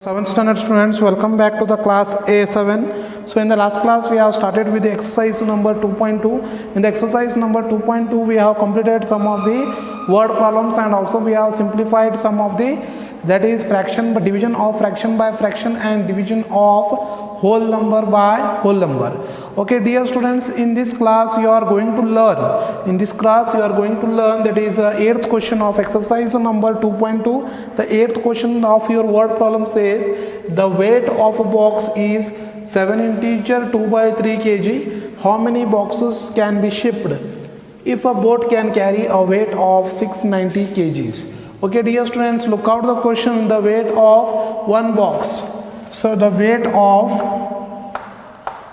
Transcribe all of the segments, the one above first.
7th standard students, welcome back to the class A7. So in the last class we have started with the exercise number 2.2. In the exercise number 2.2 we have completed some of the word problems and also we have simplified some of the, that is fraction by division of fraction by fraction and division of whole number by whole number. Okay dear students, in this class you are going to learn, that is 8th question of exercise number 2.2. The 8th question of your word problem says the weight of a box is 7 integer 2 by 3 kg. How many boxes can be shipped if a boat can carry a weight of 690 kgs? Okay dear students, look out the question, the weight of one box. So the weight of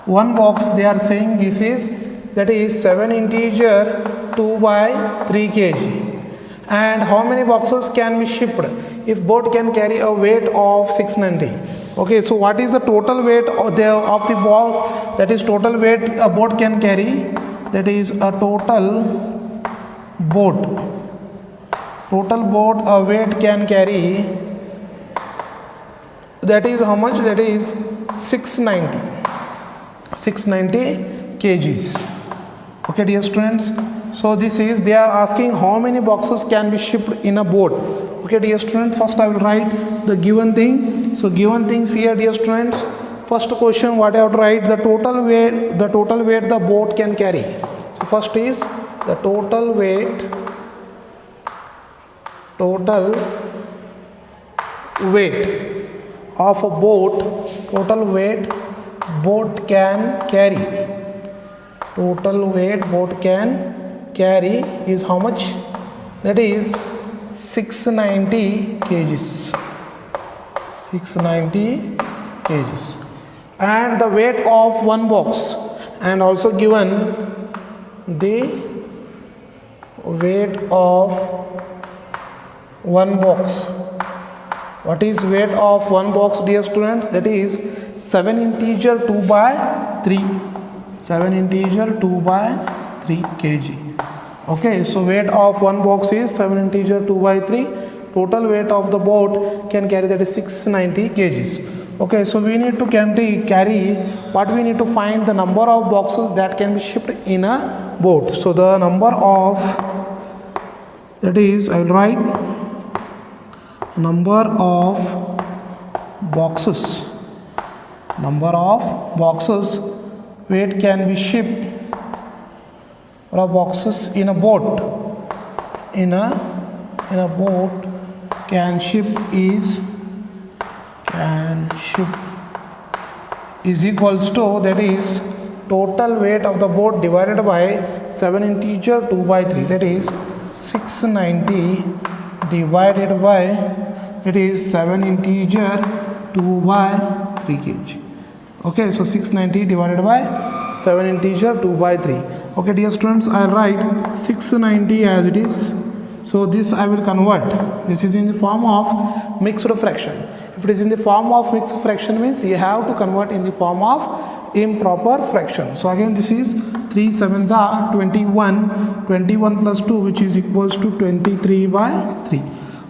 one box, they are saying this is, that is 7 integer 2 by 3 kg. And how many boxes can be shipped if boat can carry a weight of 690? Okay, so what is the total weight of the box, that is total weight a boat can carry, that is a total boat a weight can carry, that is how much, that is 690 kgs. Okay dear students, so this is, they are asking how many boxes can be shipped in a boat. Okay dear students, first I will write the given thing. So given things here dear students, first question what I have to write, the total weight the boat can carry. So first is the total weight of a boat, total weight boat can carry, is how much, that is 690 kgs, and the weight of one box, and also given the weight of one box. What is weight of one box dear students? That is 7 integer 2 by 3 kg. Okay, so weight of one box is 7 integer 2 by 3. Total weight of the boat can carry, that is 690 kgs. Okay, so we need to carry, but we need to find the number of boxes that can be shipped in a boat. So the number of, that is, I will write number of boxes weight can be shipped, or boxes in a boat, can ship is equals to, that is total weight of the boat divided by 7 integer 2 by 3, that is 690 divided by, it is 7 integer 2 by 3 kg. Okay, so 690 divided by 7 integer 2 by 3. Okay dear students, I will write 690 as it is. So this I will convert, this is in the form of mixed fraction. If it is in the form of mixed fraction, means you have to convert in the form of improper fraction. So again this is 3 7s are 21 plus 2, which is equals to 23 by 3.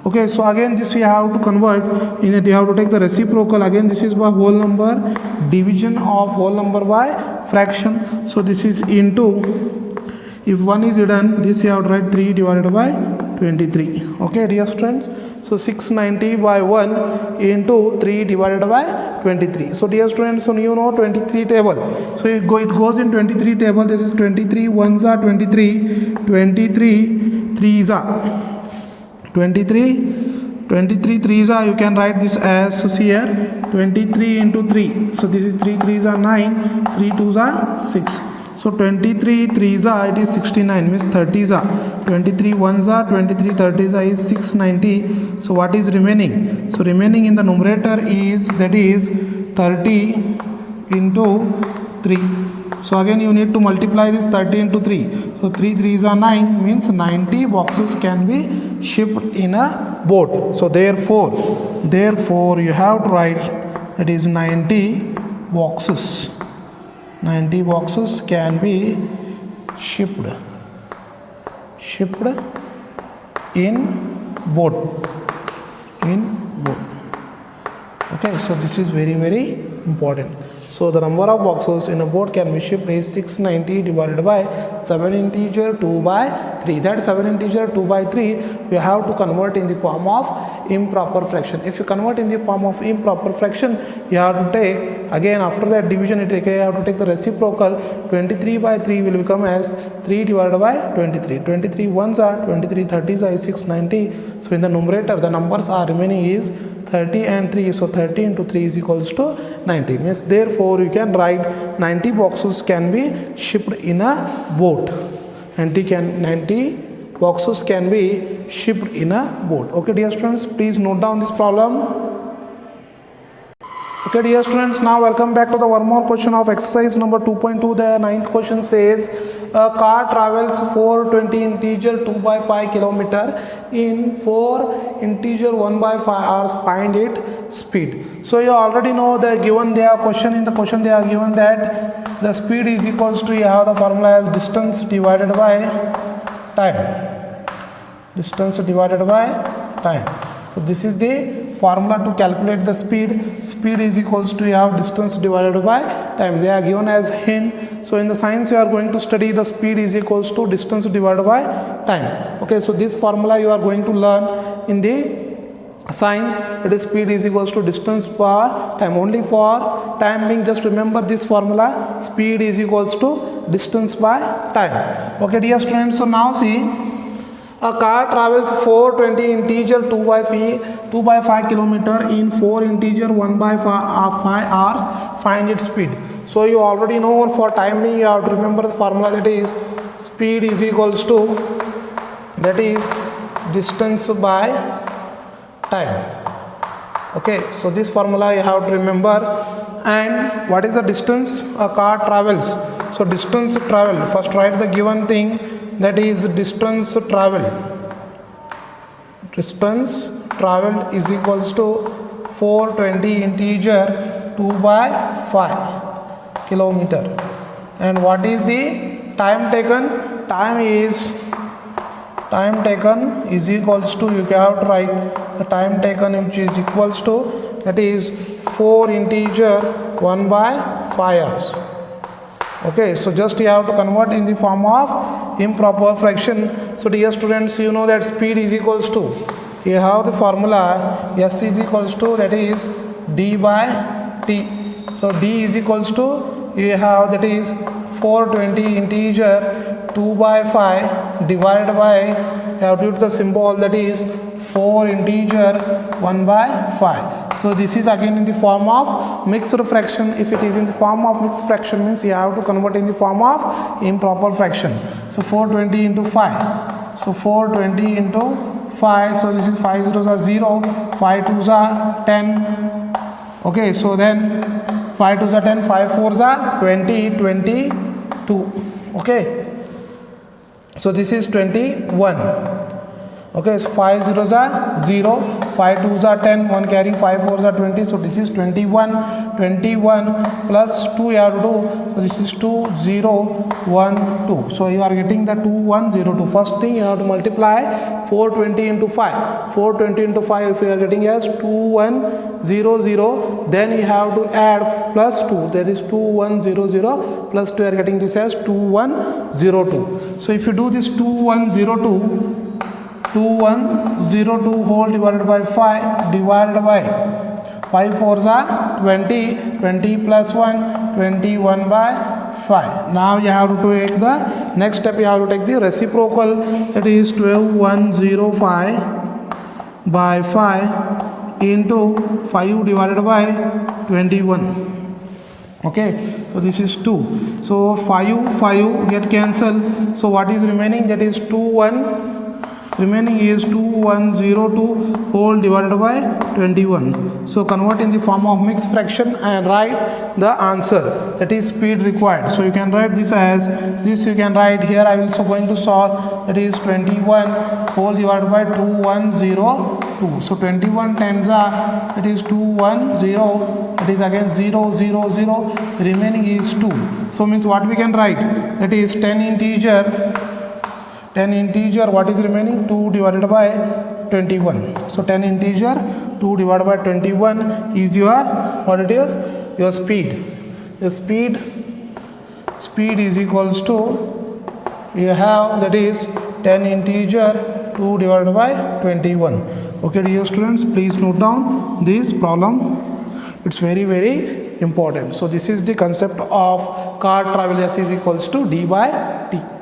Okay, so again this we have to convert in it, you have to take the reciprocal. Again this is by whole number, division of whole number by fraction. So this is into, if 1 is hidden, this you have to write 3 divided by 23. Okay dear students, so 690 by 1 into 3 divided by 23. So dear students, so you know 23 table, so it goes in 23 table. This is 23 1s are 23, 23 3s are 23 3s are, you can write this as, so see here 23 into 3, so this is 3 3s are 9, 3 2s are 6. So 23 3s are, it is 69, means 30s are, 23 1s are 23, 30s are is 690. So what is remaining? So remaining in the numerator is, that is 30 into 3. So again you need to multiply this 30 into 3. So 3 3s are 9, means 90 boxes can be shipped in a boat. So therefore you have to write, that is 90 boxes can be shipped in boat. Okay, so this is very important. So the number of boxes in a board can be shipped is 690 divided by 7 integer 2 by 3. That 7 integer 2 by 3 you have to convert in the form of improper fraction. If you convert in the form of improper fraction, you have to take again after that division you have to take the reciprocal. 23 by 3 will become as 3 divided by 23. 23 ones are 23, 30s are 690. So in the numerator the numbers are remaining is 30 and 3, so 30 into 3 is equals to 90. Means therefore you can write 90 boxes can be shipped in a boat. 90 boxes can be shipped in a boat. Okay dear students, please note down this problem. Okay dear students, now welcome back to the one more question of exercise number 2.2. The ninth question says a car travels 420 integer 2 by 5 kilometer in 4 integer 1 by 5 hours. Find its speed. So you already know the given their question. In the question they are given that the speed is equals to, you have the formula as distance divided by time. Distance divided by time. So this is the formula to calculate the speed. Speed is equals to, you have distance divided by time. They are given as hint. So in the science you are going to study the speed is equals to distance divided by time. Okay, so this formula you are going to learn in the science. It is speed is equals to distance per time. Only for time being, just remember this formula. Speed is equals to distance by time. Okay dear students, so now see, a car travels 420 integer 2 by 5 kilometer in 4 integer 1 by 5 hours. Find its speed. So you already know for time being you have to remember the formula, that is speed is equals to, that is distance by time. Okay, so this formula you have to remember. And what is the distance a car travels? So distance travel, first write the given thing, that is distance travel. Distance traveled is equals to 420 integer 2 by 5 kilometer. And what is the time taken? Time taken is equals to, you have to write the time taken which is equals to, that is 4 integer 1 by 5 hours. Okay, so just you have to convert in the form of improper fraction. So dear students, you know that speed is equals to, you have the formula S is equals to, that is d by t. So d is equals to, you have, that is 420 integer 2 by 5 divided by, you have to use the symbol, that is 4 integer 1 by 5. So this is again in the form of mixed fraction. If it is in the form of mixed fraction, means you have to convert in the form of improper fraction. So 420 into 5. So 420 into 5. So this is 5 zeros are 0, 5 twos are 10. Okay, so then 5 twos are 10, 5 fours are 20, 22. Okay, so this is 21. Okay, so 5 zeros are 0, 5 twos are 10, 1 carry, 5 fours are 20. So this is 21, 21 plus 2 you have to do. So this is 2, 0, 1, 2. So you are getting the 2, 1, 0, 2. First thing you have to multiply 420 into 5. 420 into 5 if you are getting as 2, 1, 0, 0. Then you have to add plus 2. That is 2, 1, 0, 0 plus 2. You are getting this as 2, 1, 0, 2. So if you do this 2, 1, 0, 2. 2, 1, 0, 2 whole divided by 5 divided by 5 fours are 20, 20 plus 1, 21 by 5. Now you have to take the next step, you have to take the reciprocal, that is 12,105 by 5 into 5 divided by 21. Okay, so this is 2. So 5 get cancelled. So what is remaining? That is 2, 1. Remaining is 2102 whole divided by 21. So convert in the form of mixed fraction and write the answer, that is speed required. So you can write this as this. You can write here. I will also going to solve, that is 21 whole divided by 2102. So 21 tens are, it is 210. It is again 0, 0, 0. Remaining is 2. So means what we can write, that is 10 integer, what is remaining? 2 divided by 21. So 10 integer 2 divided by 21 is your, what it is, your speed. The speed is equals to, you have, that is 10 integer 2 divided by 21. Okay dear students, please note down this problem. It's very important. So this is the concept of car travel s is equals to d by t.